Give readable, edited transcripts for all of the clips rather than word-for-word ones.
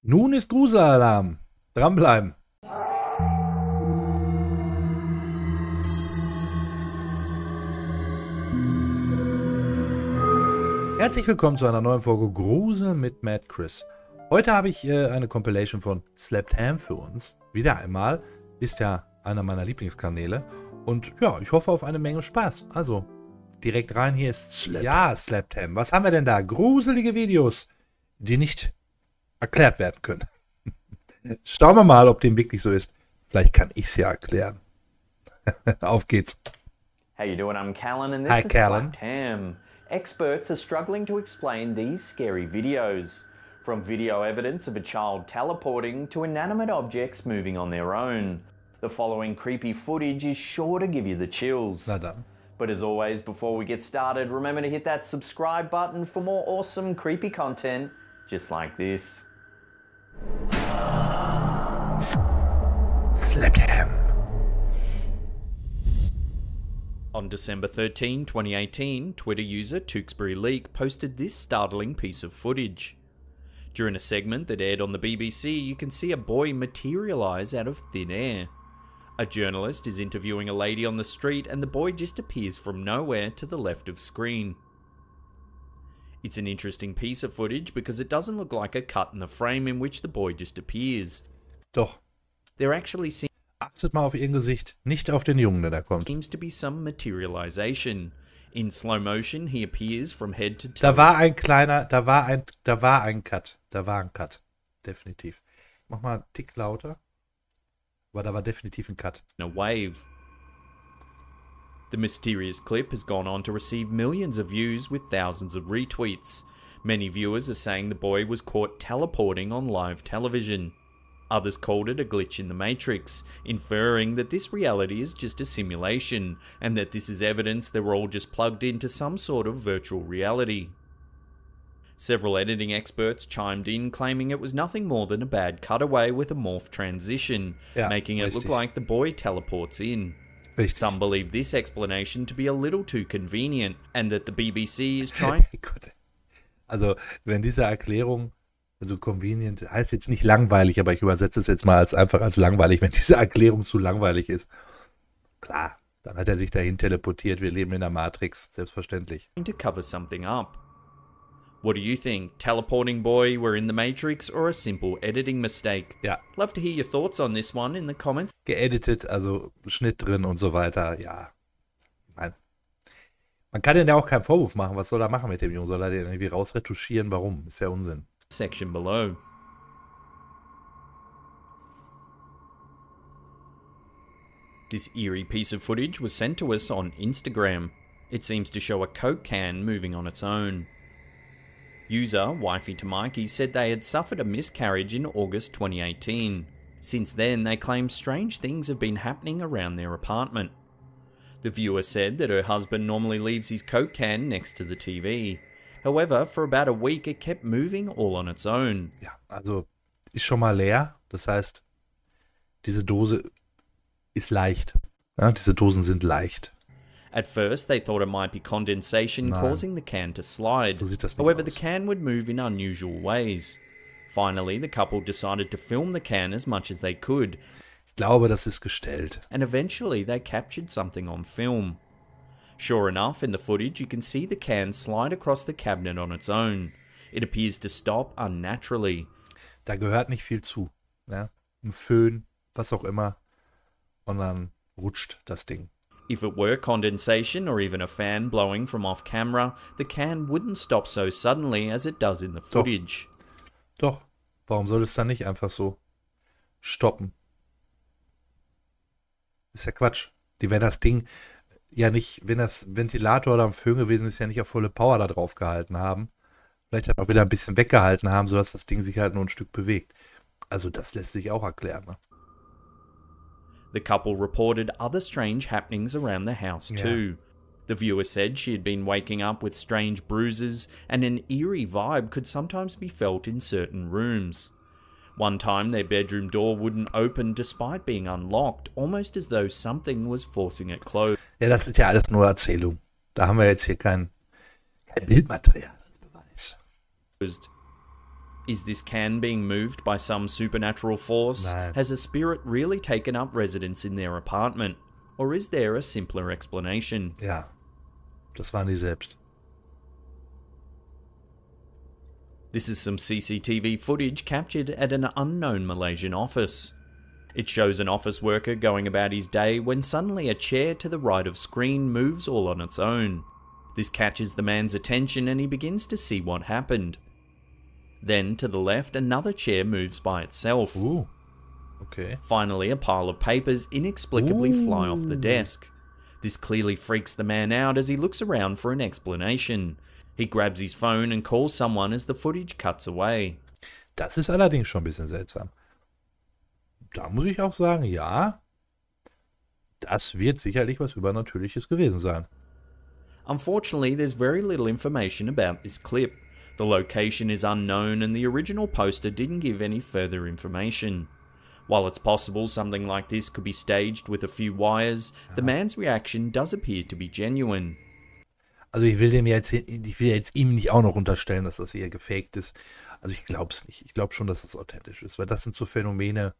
Nun ist Gruselalarm. Dranbleiben. Herzlich willkommen zu einer neuen Folge Grusel mit Mad Chris. Heute habe ich eine Compilation von Slapped Ham für uns. Wieder einmal. Ist ja einer meiner Lieblingskanäle. Und ja, ich hoffe auf eine Menge Spaß. Also, direkt rein. Hier ist Slapped Ham. Was haben wir denn da? Gruselige Videos, die nicht erklärt werden können. Schauen wir mal, ob dem wirklich so ist. Vielleicht kann ich es ja erklären. Auf geht's. How you doing? I'm Callan and this Hi, is Callan. Slapped Ham. Experts are struggling to explain these scary videos. From video evidence of a child teleporting to inanimate objects moving on their own. The following creepy footage is sure to give you the chills. Na dann. But as always, before we get started, remember to hit that subscribe button for more awesome creepy content just like this. Slapped Ham. On December 13, 2018, Twitter user Tewksbury Leak posted this startling piece of footage. During a segment that aired on the BBC, you can see a boy materialise out of thin air. A journalist is interviewing a lady on the street and the boy just appears from nowhere to the left of screen. It's an interesting piece of footage because it doesn't look like a cut in the frame in which the boy just appears. Doch. There actually Achtet mal auf ihr Gesicht, nicht auf den Jungen, der da kommt. seems to be some materialization. In slow motion, he appears from head to toe. Da war ein kleiner, da war ein Cut. Da war ein Cut. Definitiv. Mach mal einen Tick lauter. Aber da war definitiv ein Cut. In a wave. The mysterious clip has gone on to receive millions of views with thousands of retweets. Many viewers are saying the boy was caught teleporting on live television. Others called it a glitch in the Matrix, inferring that this reality is just a simulation, and that this is evidence they were all just plugged into some sort of virtual reality. Several editing experts chimed in, claiming it was nothing more than a bad cutaway with a morph transition, Ja, making it look richtig. like the boy teleports in. Richtig. Some believe this explanation to be a little too convenient, and that the BBC is trying Gut. Also, wenn diese Erklärung, also convenient, heißt jetzt nicht langweilig, aber ich übersetze es jetzt mal als einfach als langweilig, wenn diese Erklärung zu langweilig ist. Klar, dann hat er sich dahin teleportiert. Wir leben in der Matrix, selbstverständlich. to cover something up. What do you think? Teleporting boy, we're in the Matrix, or a simple editing mistake? Ja, Love to hear your thoughts on this one in the comments. geeditet, also Schnitt drin und so weiter, ja. Man kann den ja auch keinen Vorwurf machen. Was soll er machen mit dem Jungen? Soll er den irgendwie rausretuschieren? Warum? Ist ja Unsinn. Section below. This eerie piece of footage was sent to us on Instagram. It seems to show a Coke can moving on its own. User, Wifey to Mikey, said they had suffered a miscarriage in August 2018. Since then, they claim strange things have been happening around their apartment. The viewer said that her husband normally leaves his Coke can next to the TV. However, for about a week it kept moving all on its own. Ja, also ist schon mal leer. Das heißt, diese Dose ist leicht. Ja, diese Dosen sind leicht. At first, they thought it might be condensation Nein. causing the can to slide. So sieht das nicht However, the aus. can would move in unusual ways. Finally, the couple decided to film the can as much as they could, Ich glaube, das ist gestellt. and eventually they captured something on film. Sure enough, in the footage you can see the can slide across the cabinet on its own. It appears to stop unnaturally. Da gehört nicht viel zu. Ja? Ein Föhn, was auch immer. Und dann rutscht das Ding. If it were condensation or even a fan blowing from off camera, the can wouldn't stop so suddenly as it does in the footage. Doch, warum soll es dann nicht einfach so stoppen? Ist ja Quatsch. Wenn das Ding ja nicht, wenn das Ventilator oder ein Föhn gewesen ist, ja nicht auf volle Power da drauf gehalten haben. Vielleicht dann auch wieder ein bisschen weggehalten haben, sodass das Ding sich halt nur ein Stück bewegt. Also das lässt sich auch erklären. Ne? The couple reported other strange happenings around the house Yeah. too. The viewer said she had been waking up with strange bruises, and an eerie vibe could sometimes be felt in certain rooms. One time their bedroom door wouldn't open despite being unlocked, almost as though something was forcing it closed. Ja, das ist ja alles nur Erzählung. Da haben wir jetzt hier kein Bildmaterial als Beweis. Is this can being moved by some supernatural force? Nein. Has a spirit really taken up residence in their apartment? Or is there a simpler explanation? Ja, das waren die selbst. This is some CCTV footage captured at an unknown Malaysian office. It shows an office worker going about his day when suddenly a chair to the right of screen moves all on its own. This catches the man's attention and he begins to see what happened. Then, to the left, another chair moves by itself. Okay. Finally, a pile of papers inexplicably fly off the desk. This clearly freaks the man out as he looks around for an explanation. He grabs his phone and calls someone as the footage cuts away. Das ist allerdings schon ein bisschen seltsam. Da muss ich auch sagen, ja, das wird sicherlich was Übernatürliches gewesen sein. Unfortunately, there's very little information about this clip. The location is unknown and the original poster didn't give any further information. While it's possible something like this could be staged with a few wires, the man's reaction does appear to be genuine. Also ich will jetzt ihm nicht auch noch unterstellen, dass das eher gefaked ist. Also ich glaube es nicht. Ich glaube schon, dass es authentisch ist, weil das sind so Phänomene,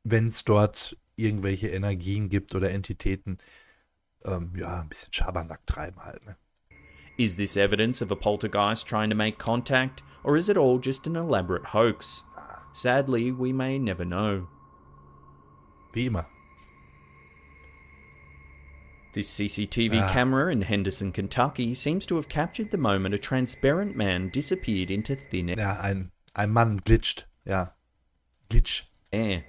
wenn es dort irgendwelche Energien gibt oder Entitäten, ja, ein bisschen Schabernack treiben halt, ne? Is this evidence of a poltergeist trying to make contact, or is it all just an elaborate hoax? Sadly, we may never know. Wie immer. This CCTV camera in Henderson, Kentucky seems to have captured the moment a transparent man disappeared into thin Ja, ein Mann glitscht. Ja. Glitch. air.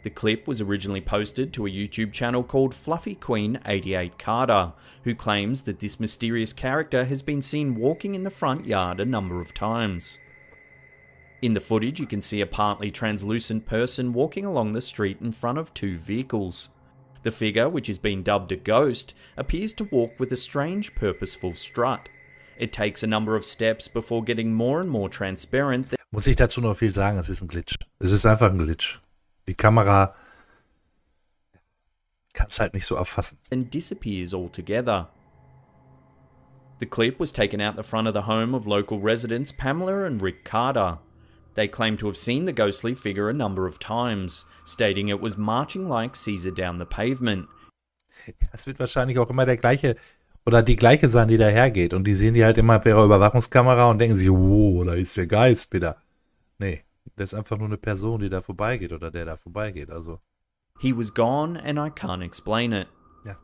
The clip was originally posted to a YouTube channel called Fluffy Queen 88 Carter, who claims that this mysterious character has been seen walking in the front yard a number of times. In the footage, you can see a partly translucent person walking along the street in front of two vehicles. The figure, which has been dubbed a ghost, appears to walk with a strange purposeful strut. It takes a number of steps before getting more and more transparent. Muss ich dazu noch viel sagen, es ist ein Glitch. Es ist einfach ein Glitch. Die Kamera kann es halt nicht so erfassen. And disappears altogether. The clip was taken out the front of the home of local residents Pamela and Rick Carter. They claim to have seen the ghostly figure a number of times, stating it was marching like Caesar down the pavement. Es wird wahrscheinlich auch immer der gleiche oder die gleiche sein, die dahergeht. Und die sehen die halt immer per Überwachungskamera und denken sich, wow, da ist der Geist wieder. Nee, das ist einfach nur eine Person, die da vorbeigeht oder der da vorbeigeht. Also. He was gone and I can't explain it. Ja.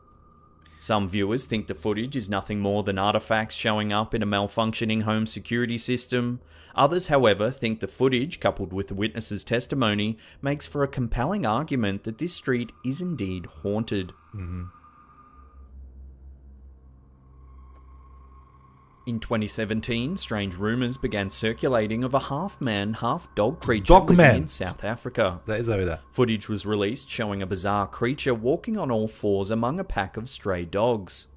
Some viewers think the footage is nothing more than artifacts showing up in a malfunctioning home security system. Others, however, think the footage, coupled with the witness's testimony, makes for a compelling argument that this street is indeed haunted. In 2017, strange rumours began circulating of a half-man, half-dog creature living in South Africa. Da ist er wieder. Footage was released showing a bizarre creature walking on all fours among a pack of stray dogs.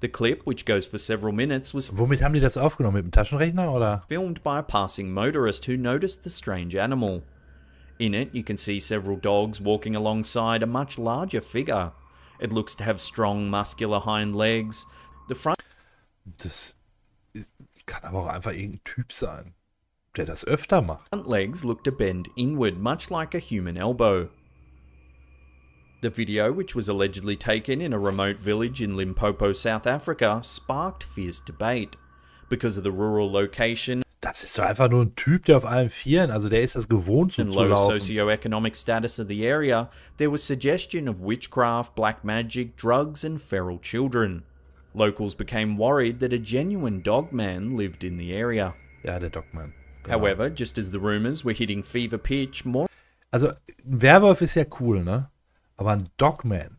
The clip, which goes for several minutes, was Womit haben die das aufgenommen? Mit dem Taschenrechner oder? filmed by a passing motorist who noticed the strange animal. In it, you can see several dogs walking alongside a much larger figure. It looks to have strong, muscular hind legs. The front Das kann aber auch einfach irgendein Typ sein, der das öfter macht. legs look to bend inward, much like a human elbow. The video, which was allegedly taken in a remote village in Limpopo, South Africa, sparked fierce debate. Because of the rural location Das ist doch einfach nur ein Typ, der auf allen Vieren, also der ist das gewohnt, so and zu low laufen. socio-economic status of the area, there was suggestion of witchcraft, black magic, drugs and feral children. Locals became worried that a genuine dogman lived in the area. Ja, der Dogman. Genau. However, just as the rumors were hitting fever pitch, more Also, ein Werwolf ist ja cool, ne? Aber ein Dogman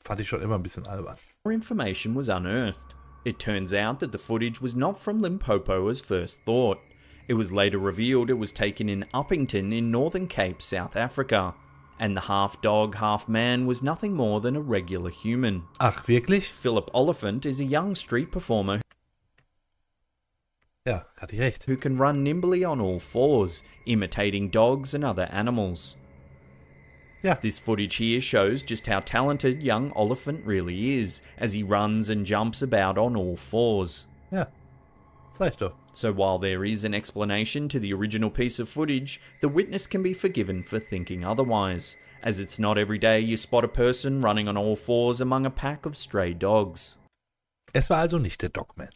fand ich schon immer ein bisschen albern. information was unearthed. It turns out that the footage was not from Limpopo as first thought. It was later revealed it was taken in Uppington in Northern Cape, South Africa. And the half-dog, half-man was nothing more than a regular human. Ach, wirklich? Philip Oliphant is a young street performer Ja, hatte ich recht. who can run nimbly on all fours, imitating dogs and other animals. Ja. This footage here shows just how talented young Oliphant really is, as he runs and jumps about on all fours. Ja. Sag ich doch. So while there is an explanation to the original piece of footage, the witness can be forgiven for thinking otherwise, as it's not every day you spot a person running on all fours among a pack of stray dogs. Es war also nicht der Dogman.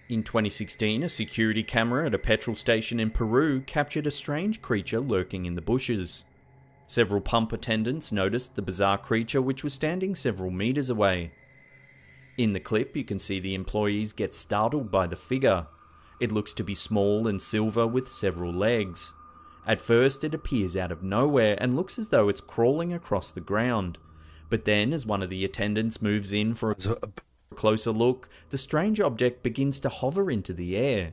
In 2016, a security camera at a petrol station in Peru captured a strange creature lurking in the bushes. Several pump attendants noticed the bizarre creature, which was standing several meters away. In the clip, you can see the employees get startled by the figure. It looks to be small and silver with several legs. At first, it appears out of nowhere and looks as though it's crawling across the ground. But then, as one of the attendants moves in for a closer look, the strange object begins to hover into the air.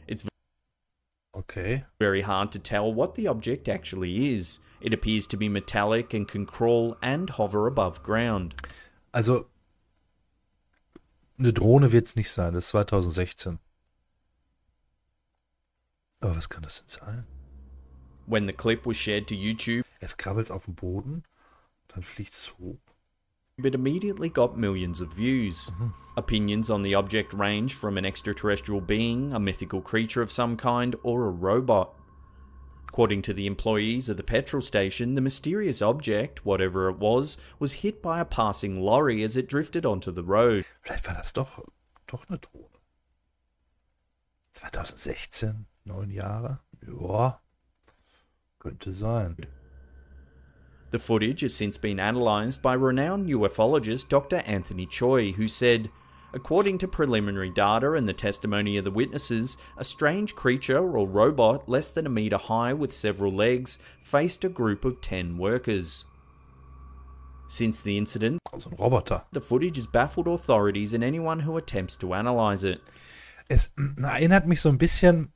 It's very hard to tell what the object actually is. It appears to be metallic and can crawl and hover above ground. Also, eine Drohne wird es nicht sein, das ist 2016. Aber was kann das denn sein? When the clip was shared to YouTube, Erst krabbelt es auf den Boden, dann fliegt es hoch. it immediately got millions of views. Opinions on the object range from an extraterrestrial being, a mythical creature of some kind, or a robot. According to the employees of the petrol station, the mysterious object, whatever it was hit by a passing lorry as it drifted onto the road. Vielleicht war das doch eine Drohne. 2016, 9 Jahre. Ja, könnte sein. The footage has since been analysed by renowned ufologist Dr. Anthony Choi, who said, according to preliminary data and the testimony of the witnesses, a strange creature or robot less than a metre high with several legs faced a group of 10 workers. Since the incident, Also ein Roboter. the footage has baffled authorities and anyone who attempts to analyse it. Es erinnert mich so ein bisschen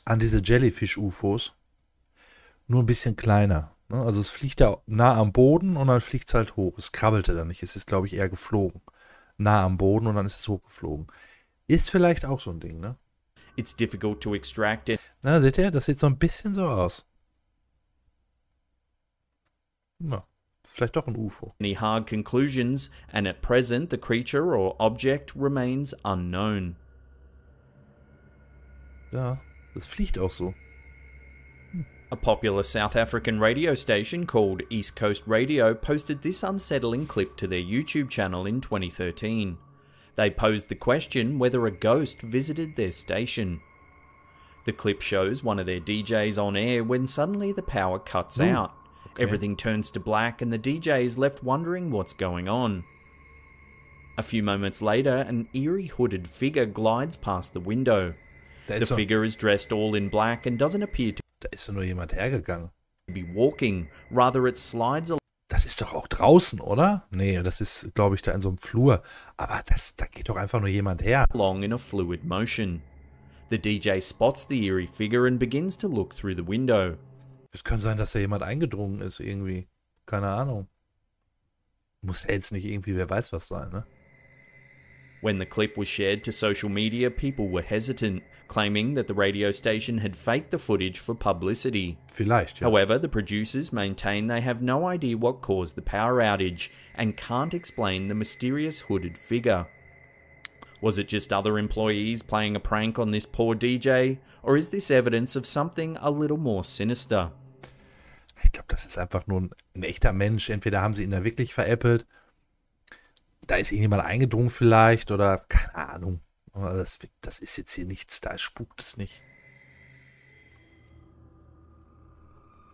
an diese Jellyfish-UFOs. Nur ein bisschen kleiner. Also es fliegt da nah am Boden und dann fliegt es halt hoch. Es krabbelte da nicht. Es ist, glaube ich, eher geflogen. Nah am Boden und dann ist es hochgeflogen. Ist vielleicht auch so ein Ding, ne? It's difficult to extract it. Na, seht ihr? Das sieht so ein bisschen so aus. Na, vielleicht doch ein UFO. Any hard conclusions, and at present the creature or object remains unknown. Ja, das fliegt auch so. A popular South African radio station called East Coast Radio posted this unsettling clip to their YouTube channel in 2013. They posed the question whether a ghost visited their station. The clip shows one of their DJs on air when suddenly the power cuts out. Okay. Everything turns to black and the DJ is left wondering what's going on. A few moments later, an eerie hooded figure glides past the window. The figure is dressed all in black and doesn't appear to Da ist doch nur jemand hergegangen. be walking, rather it slides Das ist doch auch draußen, oder? Nee, das ist, glaube ich, da in so einem Flur. Aber da geht doch einfach nur jemand her. along in a fluid motion. The DJ spots the eerie figure and begins to look through the window. Es kann sein, dass da jemand eingedrungen ist irgendwie. Keine Ahnung. Muss ja jetzt nicht irgendwie, wer weiß was sein, ne? When the clip was shared to social media, people were hesitant, claiming that the radio station had faked the footage for publicity. Vielleicht, ja. However, the producers maintain they have no idea what caused the power outage and can't explain the mysterious hooded figure. Was it just other employees playing a prank on this poor DJ, or is this evidence of something a little more sinister? Ich glaube, das ist einfach nur ein echter Mensch. Entweder haben sie ihn da wirklich veräppelt, da ist irgendjemand eingedrungen vielleicht, oder keine Ahnung. Aber das ist jetzt hier nichts, da spukt es nicht.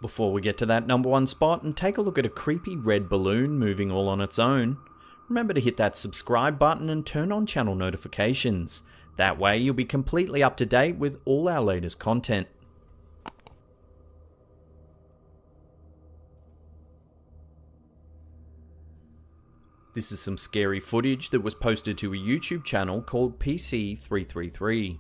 Before we get to that number one spot and take a look at a creepy red balloon moving all on its own, remember to hit that subscribe button and turn on channel notifications. That way you'll be completely up to date with all our latest content. This is some scary footage that was posted to a YouTube channel called PC333.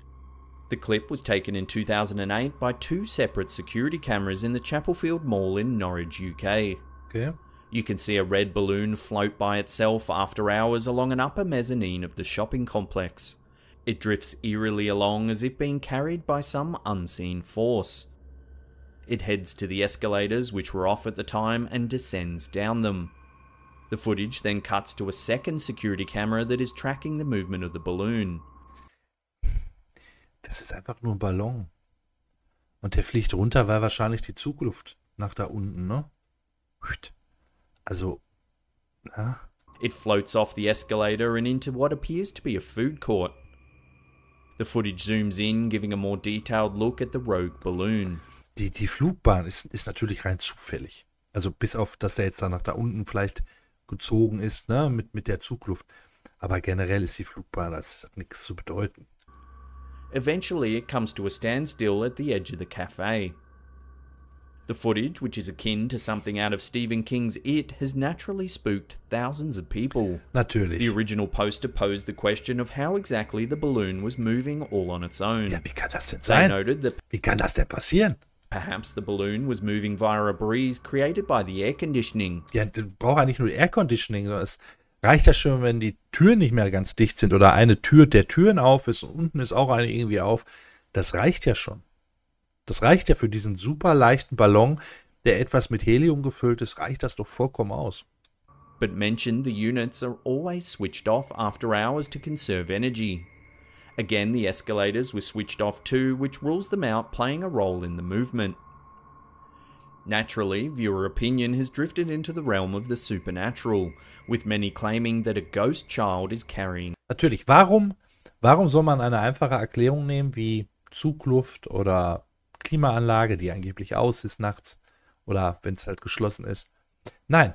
The clip was taken in 2008 by two separate security cameras in the Chapelfield Mall in Norwich, UK. Okay. You can see a red balloon float by itself after hours along an upper mezzanine of the shopping complex. It drifts eerily along as if being carried by some unseen force. It heads to the escalators which were off at the time and descends down them. The footage then cuts to a second security camera that is tracking the movement of the balloon. Das ist einfach nur ein Ballon. Und der fliegt runter, weil wahrscheinlich die Zugluft nach da unten, ne? Also, ja. It floats off the escalator and into what appears to be a food court. The footage zooms in, giving a more detailed look at the rogue balloon. Die Flugbahn ist natürlich rein zufällig. Also bis auf, dass der jetzt da nach da unten vielleicht gezogen ist, ne, mit der Zugluft. Aber generell ist die Flugbahn, das hat nichts zu bedeuten. Eventually, it comes to a standstill at the edge of the cafe. The footage, which is akin to something out of Stephen King's It, has naturally spooked thousands of people. Natürlich. The original poster posed the question of how exactly the balloon was moving all on its own. Ja, wie kann das denn They sein? noted that Wie kann das denn passieren? perhaps the balloon was moving via a breeze created by the air conditioning. Ja, du brauchst ja nicht nur Air Conditioning, sondern es reicht ja schon, wenn die Türen nicht mehr ganz dicht sind oder eine Tür der Türen auf ist und unten ist auch eine irgendwie auf. Das reicht ja schon. Das reicht ja für diesen super leichten Ballon, der etwas mit Helium gefüllt ist, reicht das doch vollkommen aus. But mentioned the units are always switched off after hours to conserve energy. Again, the escalators were switched off too, which rules them out playing a role in the movement. Naturally, viewer opinion has drifted into the realm of the supernatural, with many claiming that a ghost child is carrying. Natürlich, warum soll man eine einfache Erklärung nehmen wie Zugluft oder Klimaanlage, die angeblich aus ist nachts oder wenn es halt geschlossen ist? Nein,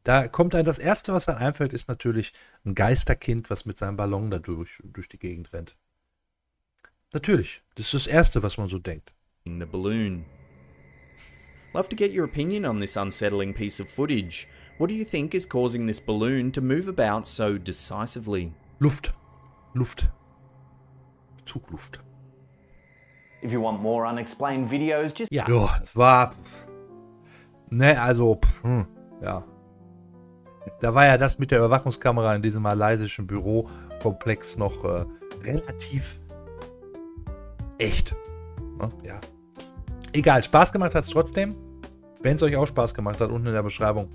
da kommt einem das Erste, was dann einfällt, ist natürlich ein Geisterkind, was mit seinem Ballon da durch die Gegend rennt. Natürlich, das ist das Erste, was man so denkt. The balloon. Love to get your opinion on this unsettling piece of footage. What do you think is causing this balloon to move about so decisively? Luft. Zugluft. If you want more unexplained videos, just Ja, es war. Ne, also, ja. Da war ja das mit der Überwachungskamera in diesem malaysischen Bürokomplex noch relativ echt. Ne? Ja. Egal, Spaß gemacht hat es trotzdem. Wenn es euch auch Spaß gemacht hat, unten in der Beschreibung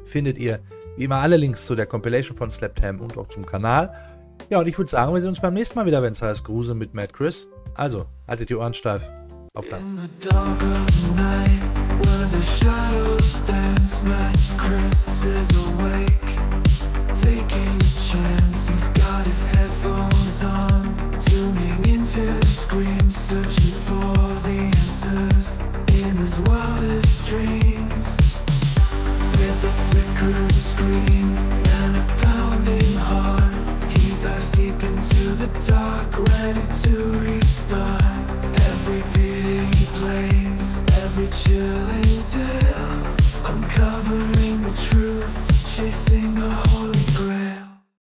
findet ihr wie immer alle Links zu der Compilation von Slapped Ham und auch zum Kanal. Ja, und ich würde sagen, wir sehen uns beim nächsten Mal wieder, wenn es heißt Grusel mit Mad Chris. Also, haltet die Ohren steif. Auf dann. In the dark of night, where the shadows dance, Mad Chris is awake, taking a chance. He's got his headphones on, tuning into the screen, searching for the answers in his wildest dreams. With a flickering screen and a pounding heart, he dives deep into the dark, ready to restart. Every video he plays, every chilling tale, uncovering the truth, chasing a hole.